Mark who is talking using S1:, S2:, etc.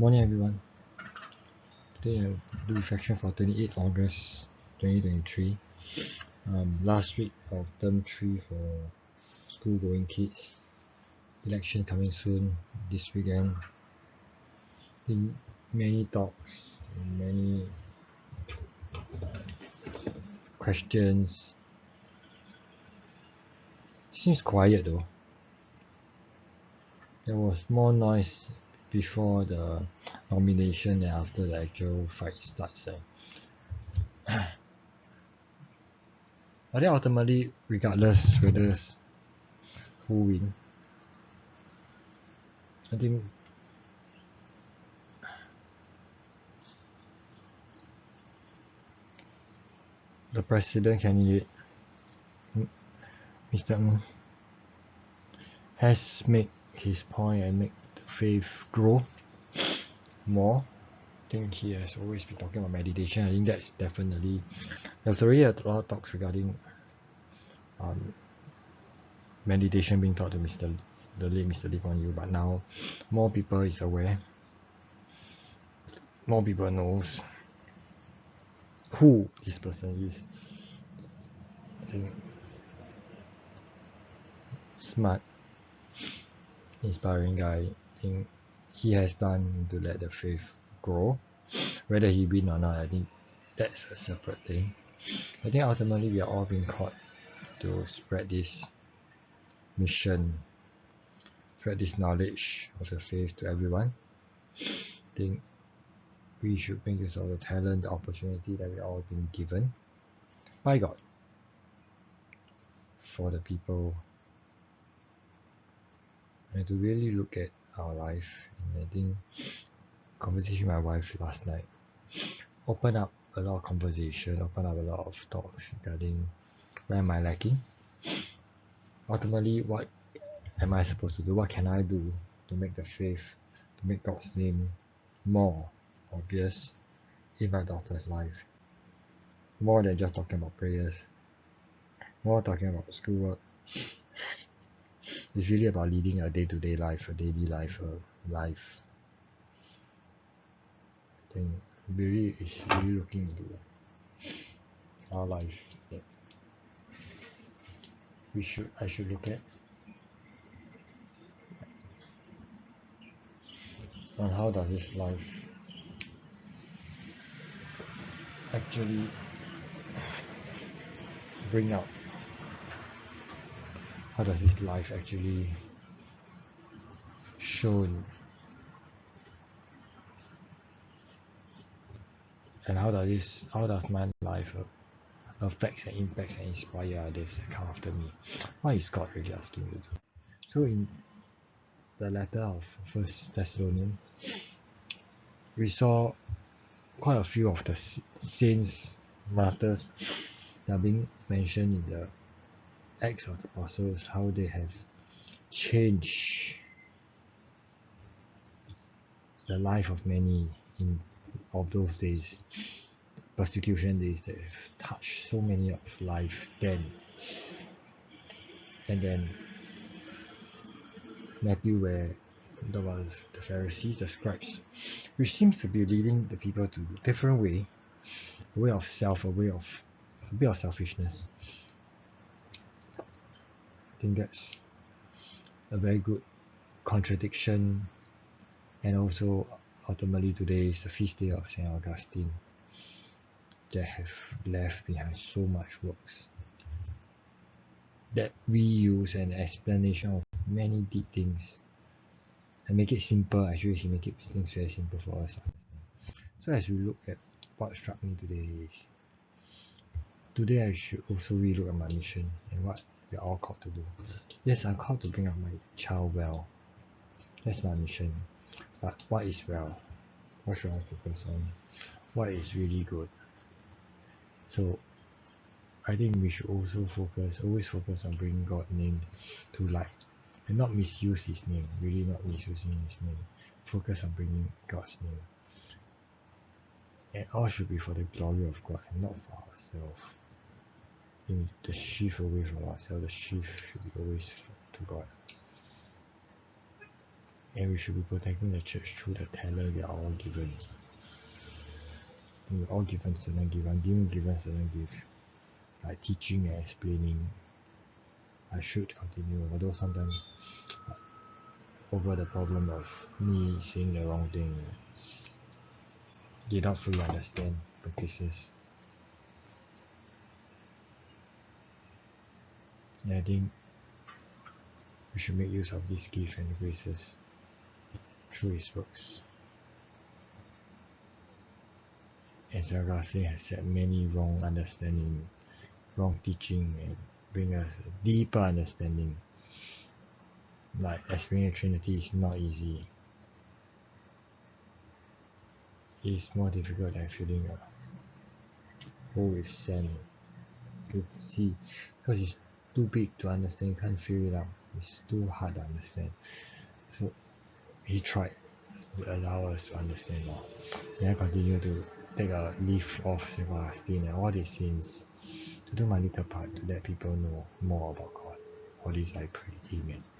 S1: Morning everyone. Today I do reflection for 28 August 2023. Last week of term 3 for school going kids. Election coming soon this weekend. In many talks, many questions. Seems quiet though. There was more noise before the nomination and after the actual fight starts. I think ultimately, regardless whether who win, I think the president candidate, Mr. Ng, has made his point and make the faith grow more. I think he has always been talking about meditation. I think that's definitely, there's already a lot of talks regarding meditation being taught to the late Mr. Lee Kuan Yew, but now more people is aware, more people knows who this person is. I think smart, inspiring guy. I think he has done to let the faith grow. Whether he win or not, I think that's a separate thing. I think ultimately we are all being called to spread this mission, spread this knowledge of the faith to everyone. I think we should make use of the talent, the opportunity that we are all being given by God for the people, and to really look at our life. And I think conversation with my wife last night open up a lot of conversation, open up a lot of talks regarding where am I lacking, ultimately what am I supposed to do, what can I do to make the faith, to make God's name more obvious in my daughter's life, more than just talking about prayers, more talking about schoolwork. It's really about leading a day-to-day life, a daily life, a life. I think really is really looking into our life that I should look at on how does this life actually bring out, how does this life actually show, and how does my life affects and impacts and inspire others that come after me. What is God really asking me to do? So in the letter of First Thessalonians, we saw quite a few of the saints, martyrs that are being mentioned in the Acts of the Apostles, how they have changed the life of many of those days, persecution days, that have touched so many of life then. And then Matthew, where the Pharisees, the scribes, which seems to be leading the people to a different way, a way of self, a bit of selfishness. I think that's a very good contradiction. And also ultimately today is the feast day of St. Augustine, that have left behind so much works that we use an explanation of many deep things and make it simple. Actually he make it things very simple for us to understand. So as we look at what struck me today is, today I should also relook at my mission and what we are all called to do. Yes, I'm called to bring up my child well. That's my mission. But what is well? What should I focus on? What is really good? So I think we should also always focus on bringing God's name to light and not misuse his name, really not misusing his name. Focus on bringing God's name. And all should be for the glory of God and not for ourselves. In the shift away from ourselves, the shift should be always to God. And we should be protecting the church through the talent we are all given. We're all given certain gifts. I'm given certain gifts, like teaching and explaining. I should continue, although sometimes over the problem of me saying the wrong thing, they don't fully understand practices. And I think we should make use of these gifts and graces through his works. As Agassi has said, many wrong understanding, wrong teaching, and bring us a deeper understanding. Like explaining the Trinity is not easy. It's more difficult than filling a hole with sand to see, because it's too big to understand. You can't fill it out. It's too hard to understand. So he tried to allow us to understand more. And I continue to take a leaf off St. Augustine and all these sins to do my little part to let people know more about God. All this I pray. Amen.